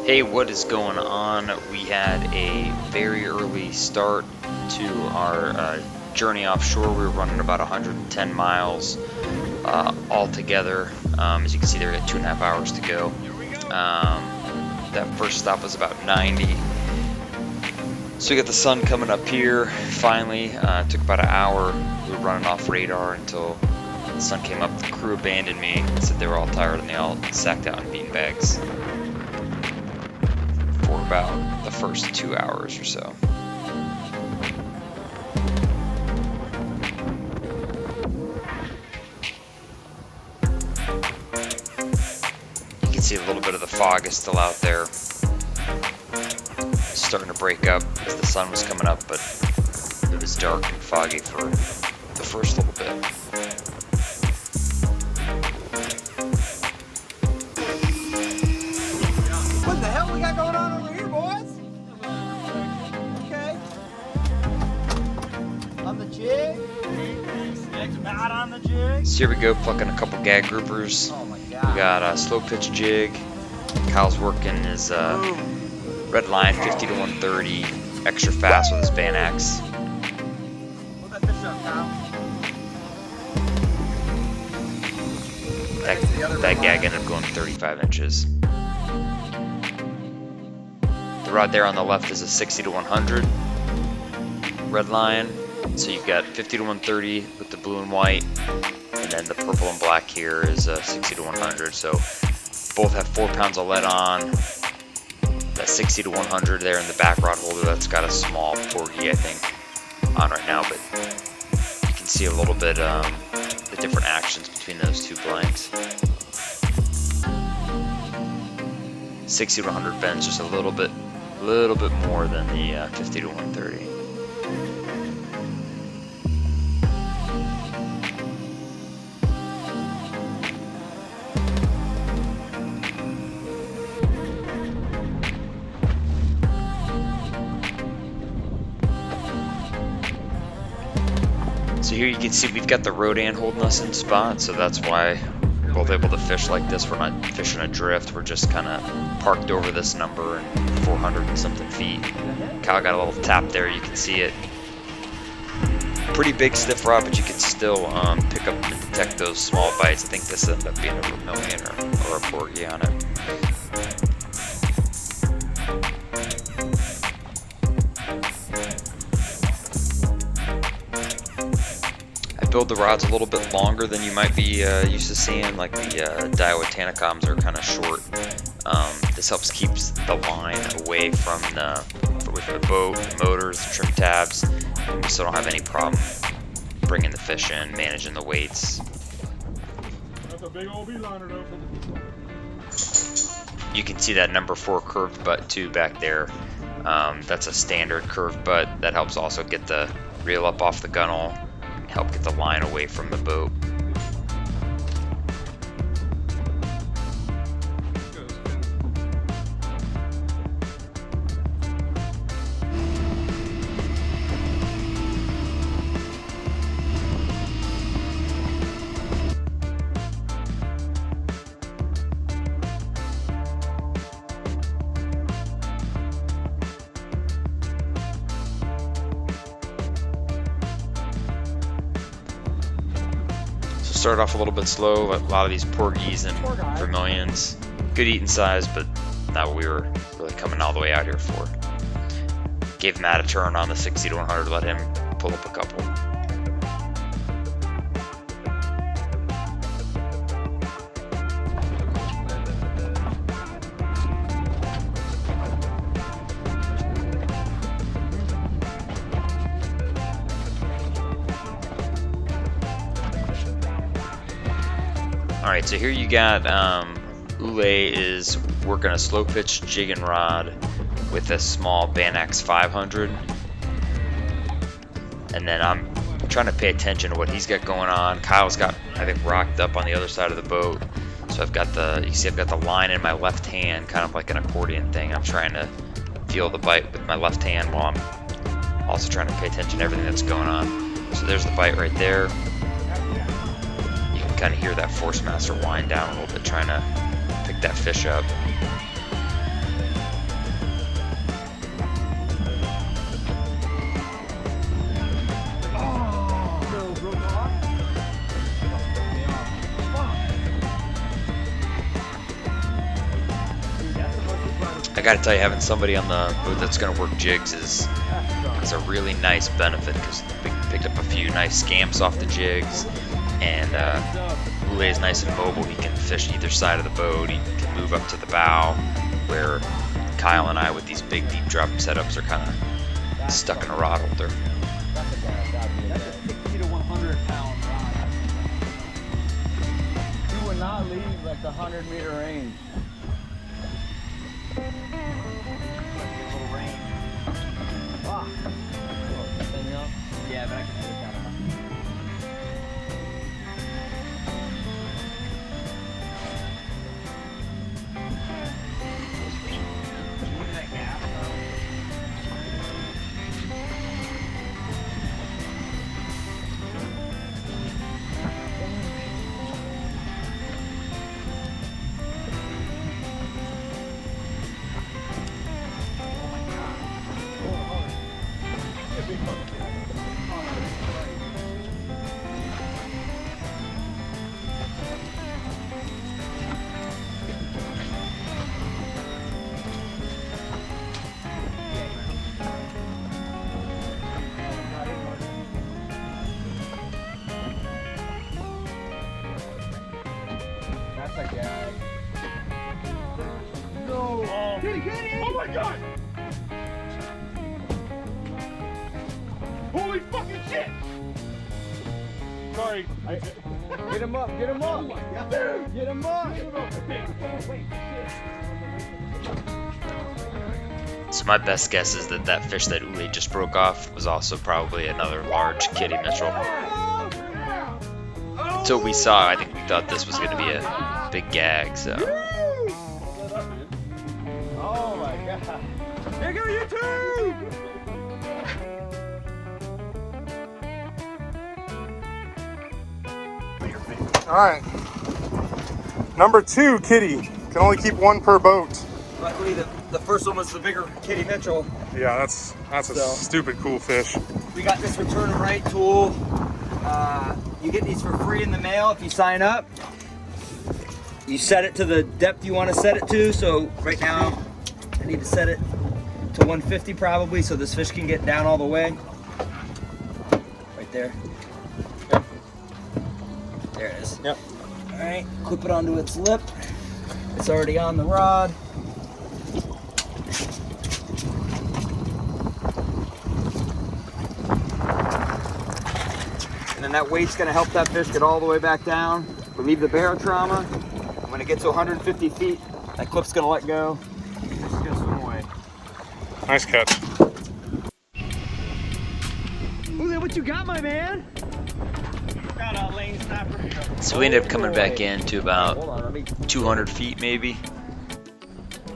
Hey, what is going on? We had a very early start to our journey offshore. We were running about 110 miles all together. As you can see there, we got 2.5 hours to go. That first stop was about 90. So we got the sun coming up here finally. It took about an hour. We were running off radar until the sun came up. The crew abandoned me, said they were all tired, and they all sacked out in beanbags for about the first 2 hours or so. You can see a little bit of the fog is still out there. It's starting to break up as the sun was coming up, but it was dark and foggy for the first little bit. What the hell we got going on over here, boys? Okay. On the jig. Next bat on the jig. So here we go, plucking a couple gag groupers. Oh my We god. got a slow pitch jig. Kyle's working his red line 50 to 130, extra fast with his Banax. Hold that fish up, Kyle. That gag ended up going 35 inches. The rod there on the left is a 60 to 100 red line. So you've got 50 to 130 with the blue and white, and then the purple and black here is a 60 to 100. So both have 4 pounds of lead on. That 60 to 100 there in the back rod holder, that's got a small porgy, I think, on right now, but you can see a little bit the different actions between those two blanks. 60 to 100 bends just a little bit more than the 50 to 130. So here you can see we've got the Rodan holding us in spot, so that's why we're both able to fish like this. We're not fishing a drift, we're just kind of parked over this number and 400 and something feet. Kyle got a little tap there, you can see it. Pretty big stiff rod, but you can still pick up and detect those small bites. I think this ended up being a vermilion or a porgy on it. Build the rods a little bit longer than you might be used to seeing, like the Daiwa Tanacoms are kind of short. This helps keep the line away from the boat, the motors, the trim tabs, and we still don't have any problem bringing the fish in, managing the weights. That's a big old beeliner though. You can see that number 4 curved butt too back there. That's a standard curved butt that helps also get the reel up off the gunnel, help get the line away from the boat. Started off a little bit slow, a lot of these porgies and vermilions. Good eating size, but not what we were really coming all the way out here for. Gave Matt a turn on the 60 to 100, let him pull up a couple. Alright, so here you got Ule is working a slow pitch jigging rod with a small Banax 500. And then I'm trying to pay attention to what he's got going on. Kyle's got, I think, rocked up on the other side of the boat. So I've got you see I've got the line in my left hand, kind of like an accordion thing. I'm trying to feel the bite with my left hand while I'm also trying to pay attention to everything that's going on. So there's the bite right there. Kind of hear that Force Master wind down a little bit, trying to pick that fish up. gotta tell you, having somebody on the boat that's gonna work jigs is a really nice benefit, because we picked up a few nice scamps off the jigs, and Ule is nice and mobile. He can fish either side of the boat. He can move up to the bow, where Kyle and I with these big deep drop setups are kind of stuck in a rod holder. That's a 60 to 100 pound rod. You would not leave like the 100-meter range. A little range. Ah. Yeah, but I can edit that out. That's a gag. No. Kitty, kitty! Oh my god! Holy fucking shit! Sorry. Get him up, get him up! Dude, get him up! So my best guess is that that fish that Ule just broke off was also probably another large kitty mitchell. Until we saw, I think we thought this was going to be a big gag, so. Oh my god. Here go you two! All right. Number 2, kitty. Can only keep one per boat. Luckily, the first one was the bigger kitty mitchell. Yeah, that's a stupid cool fish. We got this return and right tool. You get these for free in the mail if you sign up. You set it to the depth you want to set it to. So right now, I need to set it to 150 probably, so this fish can get down all the way. Right there. Yep. There it is. Yep. All right, clip it onto its lip. It's already on the rod. And then that weight's gonna help that fish get all the way back down, relieve the barotrauma. And when it gets to 150 feet, that clip's gonna let go. It's just gonna swim away. Nice catch. Ule, what you got, my man? Got a lane snapper. So we ended up coming back in to about Hold on, let me. 200 feet maybe.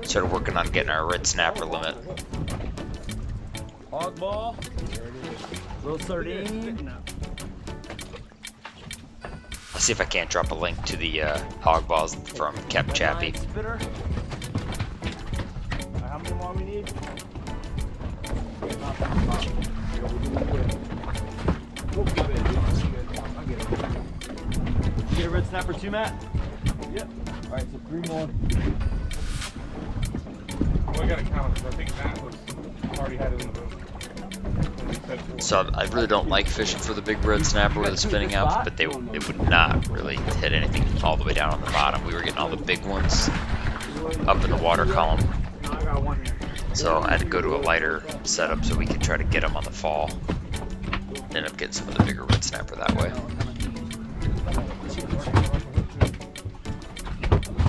Started working on getting our red snapper limit. Hogball. Little sardine. I'll see if I can't drop a link to the Hogballs from Chappy. Spitter. How many more we need? Get a red snapper too, Matt? Yep. All right, so 3 more. Well, I gotta count it. I think Matt was already had it in the boat. So I really don't like fishing for the big red snapper with a spinning outfit, but it would not really hit anything all the way down on the bottom. We were getting all the big ones up in the water column. I got one here. So I had to go to a lighter setup so we could try to get them on the fall. End up getting some of the bigger red snapper that way.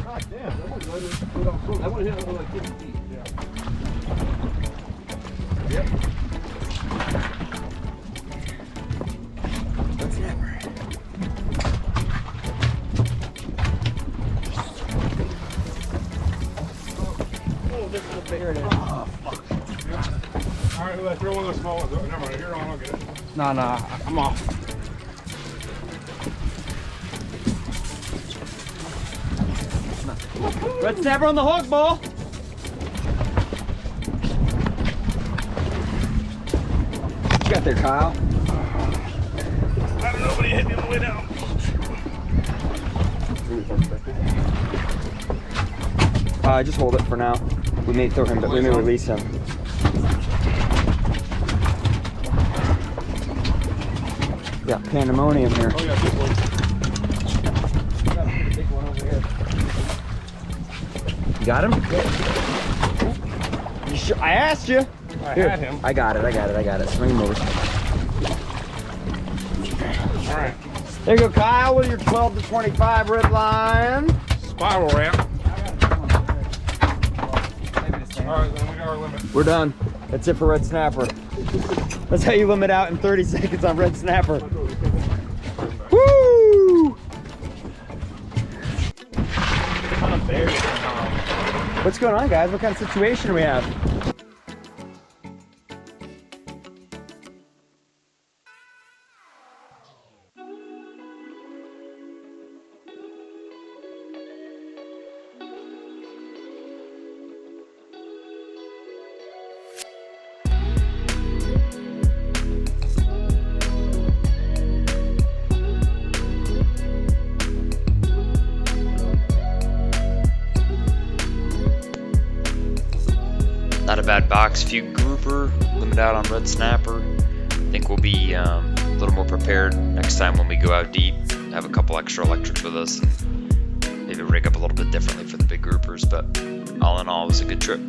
God damn, I would hit it over like 50 feet. Yep. Red snapper. Oh, this is a bear there. Oh, fuck. All right, let's throw one of those small ones. Never mind, you're on, I'll get it. Nah, I'm off. Red snapper on the hook, ball. What you got there, Kyle? I don't know, but he hit me on the way down. Just hold it for now. We may throw him, but we may release him. Yeah, pandemonium here. Oh yeah, big one. Big one over here. You got him? You sure? I asked you. I Here. had him. I got it. Swing him over. All right. There you go, Kyle, with your 12 to 25 red line. Spiral ramp. All right, then we got our limit. We're done. That's it for red snapper. That's how you limit out in 30 seconds on red snapper. Woo! What's going on, guys? What kind of situation do we have? Not a bad box. Few grouper, limit out on red snapper. I think we'll be a little more prepared next time when we go out deep. Have a couple extra electrics with us and maybe rig up a little bit differently for the big groupers. But all in all, it was a good trip.